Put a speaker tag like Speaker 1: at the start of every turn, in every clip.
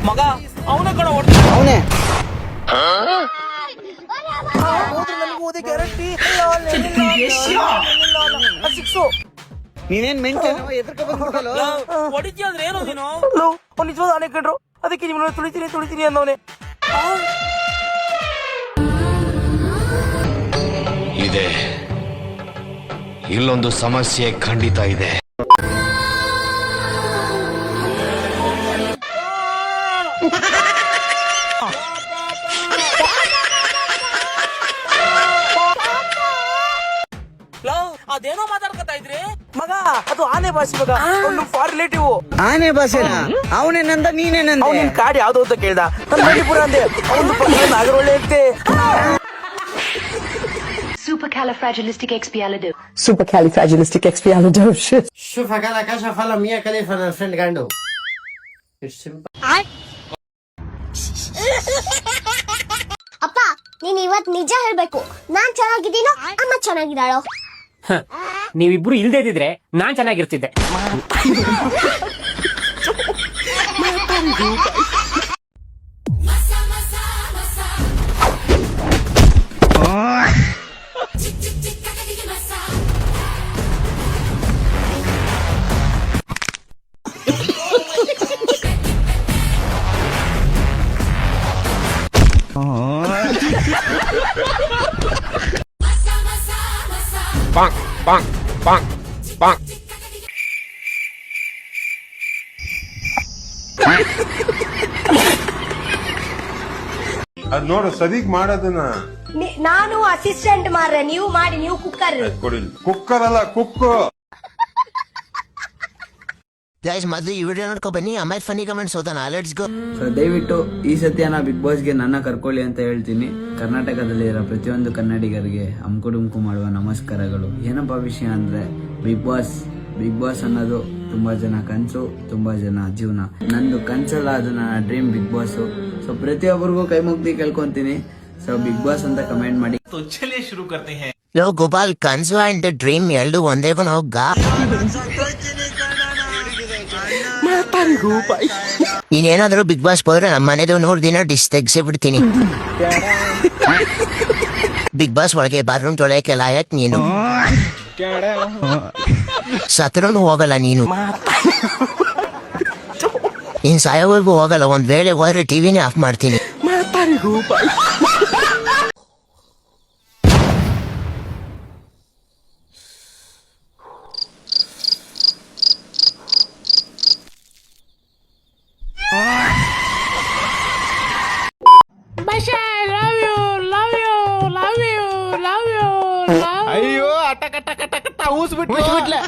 Speaker 1: ಮಗ ಅವನೇ ಕಣ
Speaker 2: ಅವನೇ
Speaker 1: ಓದಿ ಗ್ಯಾರಂಟಿ ಸಿಕ್ಸು.
Speaker 2: ನೀನೇನ್ ಮೆಂಟೇನೋ ಎದ್ರಕ ಬಂದ್ಬಿಟ್ಟಲ್ಲ
Speaker 1: ಹೊಡಿತೀಯ ಅಂದ್ರೆ ಏನೋ ನೀನು ಅವ್ನು ನಿಜವಾದ ಆನೆ ಕಂಡ್ರು, ಅದಕ್ಕೆ ನಿಮ್ಮನ್ನ ತುಳಿತೀನಿ ಅನ್ನೋನೆ.
Speaker 3: ಇದೆ, ಇಲ್ಲೊಂದು ಸಮಸ್ಯೆ ಖಂಡಿತ ಇದೆ.
Speaker 1: ಅದೇನೋ ಮಾತಾಡ್ಕೊತಾ ಇದ್ರಿ ಮಗ, ಅದು ಆನೆ ಭಾಷೆ ಮಗ, ಅವ್ನು ಫಾರ್ ರಿಲೇಟಿವ್.
Speaker 2: ಆನೆ ಭಾಷೆನ ಅವನೇನಂದ ನೀನೇನಂದ?
Speaker 1: ಅವ್ನು ನಿನ್ ಕಾಡ್ ಯಾವ್ದು ಅಂತ ಕೇಳ್ದ, ನಾನು ಮಣಿಪುರ ಅಂದೆ. ಅವನು ಪಕ್ಕ ನಾಗರೊಳ್ಳೆ ಇರ್ತೆ.
Speaker 4: Supercalifragilisticexpialidocious. شوفها قال لك اشرف هلا مية كليفه انا الفريند عنده.
Speaker 5: ಅಪ್ಪ, ನೀನ್ ಇವತ್ ನಿಜ ಹೇಳ್ಬೇಕು. ನಾನ್ ಚೆನ್ನಾಗಿದ್ದೀನೋ ಅಮ್ಮ ಚೆನ್ನಾಗಿದ್ದಾಳೋ?
Speaker 6: ನೀವಿಬ್ರು ಇಲ್ದೇ ಇದ್ರೆ ನಾನ್ ಚೆನ್ನಾಗಿರ್ತಿದ್ದೆ.
Speaker 3: Bonk, bonk, bonk, bonk.
Speaker 7: ಅದ್ ನೋಡು ಸದೀಕ್ ಮಾಡೋದನ್ನ.
Speaker 5: ನಾನು ಅಸಿಸ್ಟೆಂಟ್ ಮಾರ್ರೆ, ನೀವು ಮಾಡಿ, ನೀವು ಕುಕ್ಕರ್.
Speaker 7: ಕುಕ್ಕರ್ ಅಲ್ಲ, ಕುಕ್ಕು.
Speaker 8: ಗೈಸ್, ಮೊದಲು ಈ ವಿಡಿಯೋ ನೋಡ್ಕೊ ಬನ್ನಿ, ಆಮೇಲೆ ಫನ್ನಿ ಕಮೆಂಟ್ಸ್ ಓದೋಣ. Let's go.
Speaker 9: ದಯವಿಟ್ಟು ಈ ಸತ್ಯನ ಬಿಗ್ ಬಾಸ್ಗೆ ನನ್ನ ಕರ್ಕೊಳ್ಳಿ ಅಂತ ಹೇಳ್ತೀನಿ. ಕರ್ನಾಟಕದಲ್ಲಿರೋ ಪ್ರತಿಯೊಂದು ಕನ್ನಡಿಗರಿಗೆ ಅಮ್ಕುಡುಮ್ಕು ಮಾಡುವ ನಮಸ್ಕಾರಗಳು. ಏನಪ್ಪಾ ವಿಷಯ ಅಂದ್ರೆ, ಬಿಗ್ ಬಾಸ್ ಅನ್ನೋದು ತುಂಬಾ ಜನ ಕನ್ಸು, ತುಂಬಾ ಜನ ಜೀವನ. ನಂದು ಕನ್ಸಲ್ಲ, ಅದು ನನ್ನ ಡ್ರೀಮ್ ಬಿಗ್ ಬಾಸ್. ಸೊ ಪ್ರತಿಯೊಬ್ಬರಿಗೂ ಕೈ ಮುಗ್ದಿ ಕೇಳ್ಕೊಂತೀನಿ. ಸೊ ಬಿಗ್ ಬಾಸ್ ಅಂತ ಕಮೆಂಟ್ ಮಾಡಿ.
Speaker 1: ಶುರು करते हैं.
Speaker 8: ಲೋ ಗೋಪಾಲ್, ಕನ್ಸು ಅಂಡ್ ಡ್ರೀಮ್ ಎರಡು ಒಂದೇ ಬನ್ ಹೋಗ. ನೀನೇನಾದ್ರೂ ಬಿಗ್ ಬಾಸ್ ಹೋದ್ರೆ ನಮ್ಮ ಮನೆದು 100 ದಿನ ಡಿಶ್ ತೆಗ್ಸೇ ಬಿಡ್ತೀನಿ. ಬಿಗ್ ಬಾಸ್ ಒಳಗೆ ಬಾತ್ರೂಮ್ ತೊಳೆಯಕ್ಕೆ ಲಾಯಕ್ ನೀನು. ಸತ್ರನು ಹೋಗಲ್ಲ ನೀನು. ಇನ್ ಸಾಯೋವರೆಗೂ ಹೋಗಲ್ಲ. ಒಂದ್ ವೇಳೆ ಹೋದ್ರೆ ಟಿವಿನೇ ಆಫ್ ಮಾಡ್ತೀನಿ.
Speaker 10: ಅಯ್ಯೋ ಅಟಕಟ ಊಸ್ಬಿಟ್ಲೆ.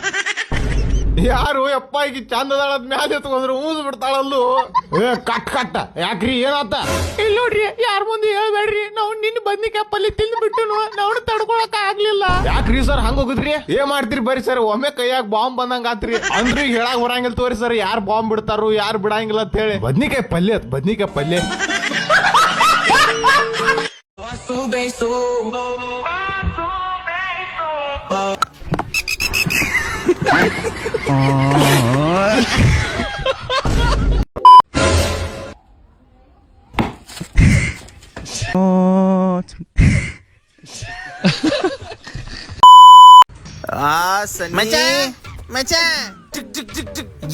Speaker 10: ಯಾರು ಯಪ್ಪ ಈಗ ಚಂದದಾಳದ್ ಮ್ಯಾಲೆ ಎತ್ಕೊಂಡ್ರು ಊಸ್ ಬಿಡ್ತಾಳಲ್ಲು. ಕಟ್ ಯಾಕ್ರಿ ಏನಾತ? ಇಲ್ಲಿ ನೋಡ್ರಿ, ಯಾರ ಮುಂದೆ ಹೇಳ್ಬೇಡ್ರಿ. ನಾವು ನಿನ್ನ ಬದ್ನಿಕಾಯಿ ಪಲ್ಯ ತಿಂದ್ಬಿಟ್ಟು ನಾವು ತಡ್ಕೊಳಕ್ ಆಗ್ಲಿಲ್ಲ. ಯಾಕ್ರಿ ಸರ್ ಹಂಗ ಹೋಗುದ್ರಿ? ಏನ್ ಮಾಡ್ತೀರಿ ಬರ್ರಿ ಸರ್, ಒಮ್ಮೆ ಕೈಯಾಗ ಬಾಂಬ್ ಬಂದಂಗ ಆತ್ರಿ. ಅಂದ್ರೂ ಈಗ ಹೇಳಾಕ್ ಬರಂಗಿಲ್ಲ ತೋರಿ ಸರ್, ಯಾರು ಬಾಂಬ್ ಬಿಡ್ತಾರು ಯಾರು ಬಿಡಂಗಿಲ್ಲ ಅಂತ ಹೇಳಿ. ಬದ್ನಿಕಾಯಿ ಪಲ್ಯ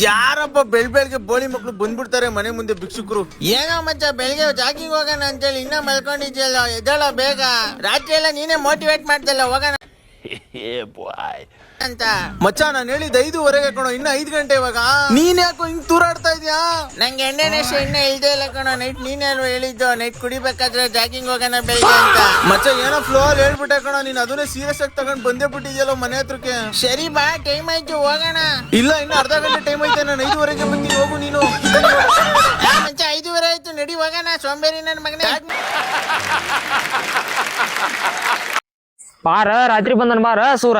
Speaker 1: ಯಾರಪ್ಪ ಬೆಳ್ಬೆಳ್ಗೆ ಬೋಳಿ ಮಕ್ಳು ಬಂದ್ಬಿಡ್ತಾರೆ ಮನೆ ಮುಂದೆ ಭಿಕ್ಷುಕರು.
Speaker 8: ಏನೋ ಮಚ್ಚ, ಬೆಳಿಗ್ಗೆ ಜಾಗಿಂಗ್ ಹೋಗೋಣ ಅಂತೇಳಿ ಇನ್ನ ಮಲ್ಕೊಂಡಿದ್ಯಲ್ಲ, ಎದ್ದೇಳ ಬೇಗ. ರಾತ್ರಿ ಎಲ್ಲ ನೀನೇ ಮೋಟಿವೇಟ್ ಮಾಡ್ದಲ್ಲ ಹೋಗೋಣ ಅಂತ.
Speaker 1: ಮಚ್ಚ, ನಾನು ಹೇಳಿದ 5:15 ಕಣೋ, ಇನ್ನ 5 ಗಂಟೆ ಇವಾಗ. ನೀನ್ ಯಾಕೋ ಹಿಂಗ್ ತೂರಾಡ್ತಾ ಇದ್ಯಾ?
Speaker 8: ನಂಗೆ ಎಣ್ಣೆನಷ್ಟು ಎಣ್ಣೆ ಇಲ್ದೇ ಇಲ್ಲ ಕಣೋ. ನೈಟ್ ನೀನೇ ಅಲ್ವಾ ಹೇಳಿದ್ದು, ನೈಟ್ ಕುಡಿಬೇಕಾದ್ರೆ ಜಾಗಿಂಗ್ ಹೋಗೋಣ ಬೆಳಿಗ್ಗೆ ಅಂತ.
Speaker 1: ಮಚ್ಚ, ಏನೋ ಫ್ಲೋ ಅಲ್ಲಿ ಹೇಳ್ಬಿಟ್ಟೆ ಕಣೋ, ನೀನ್ ಅದನ್ನೇ ಸೀರಿಯಸ್ ಆಗಿ ತಗೊಂಡ್ ಬಂದೇ ಬಿಟ್ಟಿದ್ಯಲ್ಲ ಮನೆ ಹತ್ರಕ್ಕೆ.
Speaker 8: ಸರಿ ಬಾ, ಟೈಮ್ ಆಯ್ತು ಹೋಗೋಣ.
Speaker 1: ಇಲ್ಲ, ಇನ್ನು ಅರ್ಧ ಗಂಟೆ ಟೈಮ್ ಐತೆ. ನಾನು 5:15 ಬಂತೀನಿ, ಹೋಗು ನೀನು.
Speaker 8: ಮಚ್ಚ 5:30 ಆಯ್ತು, ನಡಿ ಹೋಗೋಣ. ಸೋಂಬೇರಿ ನನ್ ಮಗನೇ.
Speaker 6: ಬಾರ, ರಾತ್ರಿ ಬಂದನ್ ಬಾರ ಸೂರ.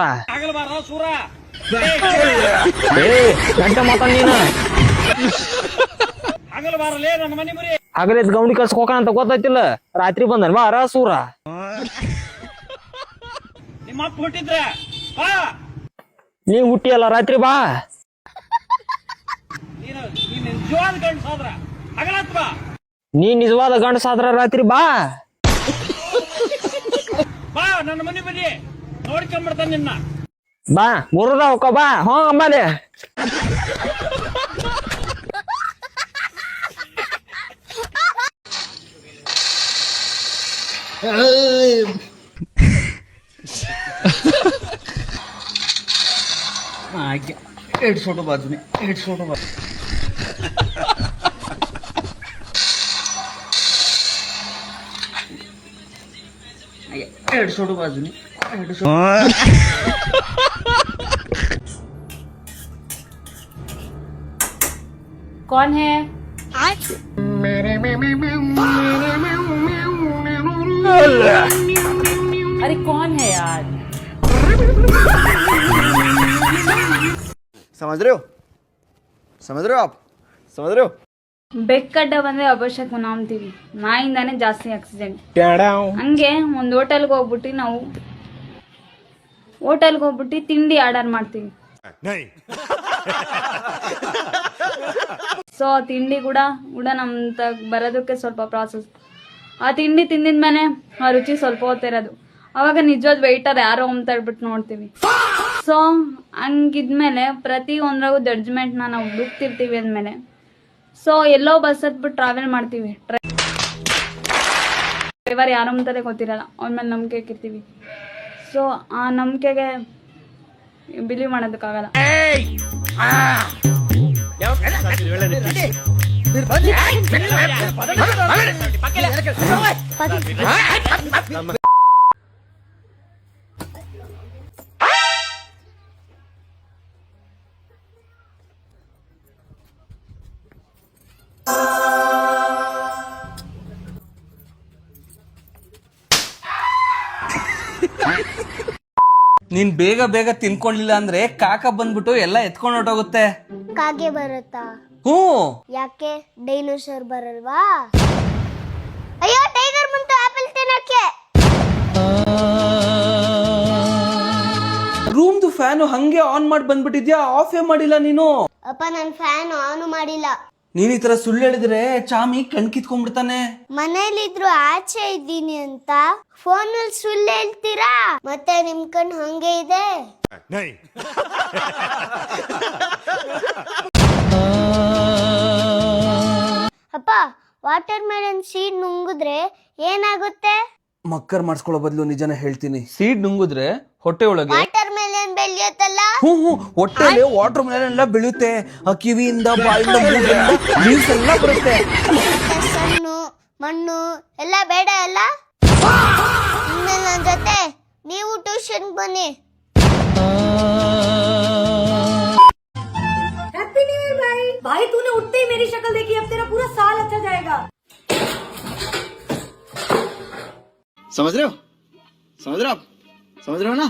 Speaker 6: ಗಂಟೆ ಮಾತಾಡ ನೀನು. ಹಗಲಿದ್ ಗೌಂಡಿ ಕಳ್ಸಕ್ ಹೋಗೋಣ ಅಂತ ಗೊತ್ತಾಯ್ತಿಲ್ಲ. ರಾತ್ರಿ ಬಂದನ್ ಬಾರ ಸೂರ. ನೀ ಹುಟ್ಟಿಯಲ್ಲ ರಾತ್ರಿ ಬಾ. ನೀ ನಿಜವಾದ ಗಂಡಸಾದ್ರ ರಾತ್ರಿ ಬಾ. ಬಾ ಮುರದ ಹೋಗ ಬಾ. ಅಂಬಾಲೆ
Speaker 2: एड छोटो बाजूने एड छोटो बाजू एड छोटो बाजूने एड
Speaker 5: कौन है? अरे कौन है यार?
Speaker 2: समझ रहे हो आप समझ रहे हो.
Speaker 5: ಬೆಕ್ಕಡ್ಡ ಬಂದ್ರೆ ಅಪಶಕುನ ಅಂತೀವಿ. ನಾಯಿಂದಾನೆ ಜಾಸ್ತಿ ಆಕ್ಸಿಡೆಂಟ್. ಹಂಗೆ ಒಂದ್ ಹೋಟೆಲ್ಗೆ ಹೋಗ್ಬಿಟ್ಟು ತಿಂಡಿ ಆರ್ಡರ್ ಮಾಡ್ತೀವಿ. ಸೊ ತಿಂಡಿ ಕೂಡ ನಮ್ ಬರೋದಕ್ಕೆ ಸ್ವಲ್ಪ ಪ್ರಾಸೆಸ್. ಆ ತಿಂಡಿ ತಿಂದಿದ್ಮೇಲೆ ಆ ರುಚಿ ಸ್ವಲ್ಪ ಹೊತ್ತಿರೋದು. ಅವಾಗ ನಿಜವಾದ ವೆಯ್ಟರ್ ಯಾರೋ ಅಂತ ಹೇಳ್ಬಿಟ್ಟು ನೋಡ್ತೀವಿ. ಸೊ ಹಂಗಿದ್ಮೇಲೆ ಪ್ರತಿ ಒಂದ್ರಾಗೂ ಜಡ್ಜ್ಮೆಂಟ್ನ ನಾವು ಹುಡುಕ್ತಿರ್ತೀವಿ ಅಂದಮೇಲೆ ಸೊ ಎಲ್ಲೋ ಬಸ್ ಹತ್ಬಿಟ್ಟು ಟ್ರಾವೆಲ್ ಮಾಡ್ತೀವಿ. ಡ್ರೈವರ್ ಯಾರು ಅಂತಾನೆ ಗೊತ್ತಿರಲ್ಲ, ಅವ್ರ ಮೇಲೆ ನಂಬಿಕೆ ಇಕ್ಕಿರ್ತೀವಿ. ಸೊ ಆ ನಂಬಿಕೆಗೆ ಬಿಲೀವ್ ಮಾಡೋದಕ್ಕಾಗಲ್ಲ.
Speaker 1: ನೀನ್ ಬೇಗ ತಿನ್ಕೊಂಡಿಲ್ಲ ಅಂದ್ರೆ ಕಾಕ ಬಂದ್ಬಿಟ್ಟು ಎಲ್ಲ ಎತ್ಕೊಂಡು ಹೊಟ್ಟೋಗುತ್ತೆ.
Speaker 5: ಕಾಗೆ ಬರುತ್ತಾ?
Speaker 1: ಹ್ಞೂ.
Speaker 5: ಯಾಕೆ ಡೈನೋಸರ್ ಬರಲ್ವಾ? ಅಯ್ಯೋ ಟೈಗರ್ ಬಂತು ಆಪಲ್ ತಿನ್ನಕ್ಕೆ.
Speaker 1: ರೂಮ್ದು ಫ್ಯಾನು ಹಂಗೆ ಆನ್ ಮಾಡಿ ಬಂದ್ಬಿಟ್ಟಿದ್ಯಾ, ಆಫೇ ಮಾಡಿಲ್ಲ ನೀನು.
Speaker 5: ಅಪ್ಪ ನನ್ ಫ್ಯಾನ್ ಆನ್ ಮಾಡಿಲ್ಲ.
Speaker 1: ನೀನ್ ಈ ತರ ಸುಳ್ಳು ಹೇಳಿದ್ರೆ ಚಾಮಿ ಕಣ್ ಕಿತ್ಕೊಂಡ್ಬಿಡ್ತಾನೆ.
Speaker 5: ಮನೇಲಿದ್ರು ಆಚೆ ಇದ್ದೀನಿ ಅಂತ ಫೋನ್ ಅಲ್ಲಿ ಸುಳ್ಳು ಹೇಳ್ತೀರಾ? ಮತ್ತೆ ನಿಮ್ ಕಣ್ ಹಂಗೆ ಇದೆ. ಅಪ್ಪ ವಾಟರ್ ಮೆಲನ್ ಸೀಡ್ ನುಂಗಿದ್ರೆ ಏನಾಗುತ್ತೆ?
Speaker 1: ಮಕ್ಕರ್ ಮಾಡಿಸ್ಕೊಳ್ಳೋ ಬದಲು ನಿಜನ ಹೇಳ್ತೀನಿ. ಸೀಡ್ ನುಂಗಿದ್ರೆ ಹೊಟ್ಟೆ ಒಳಗೆ
Speaker 5: ವಾಟರ್ ಮೆಲನ್ ಬೆಳೆಯುತ್ತಲ್ಲ.
Speaker 1: ಹ್ಞೂ ಹೊಟ್ಟೆಲಿ ವಾಟರ್ ಮೆಲನ್ ಎಲ್ಲ ಬೆಳೆಯುತ್ತೆ. ಆ ಕಿವಿಯಿಂದ ಬಾಯಿಂದ ನೀರ್ಸ್ ಎಲ್ಲ ಬರುತ್ತೆ.
Speaker 5: ಸಣ್ಣು ಮಣ್ಣು ಎಲ್ಲ ಬೇಡ ಅಲ್ಲ. ಇನ್ಮೇಲೆ ನನ್ ಜೊತೆ ನೀವು ಟ್ಯೂಷನ್ ಬನ್ನಿ.
Speaker 11: हैप्पी न्यू ईयर भाई तूने उठते ही मेरी शक्ल देखी, अब तेरा पूरा साल अच्छा जाएगा.
Speaker 2: समझ रहे हो आप समझ रहे हो ना.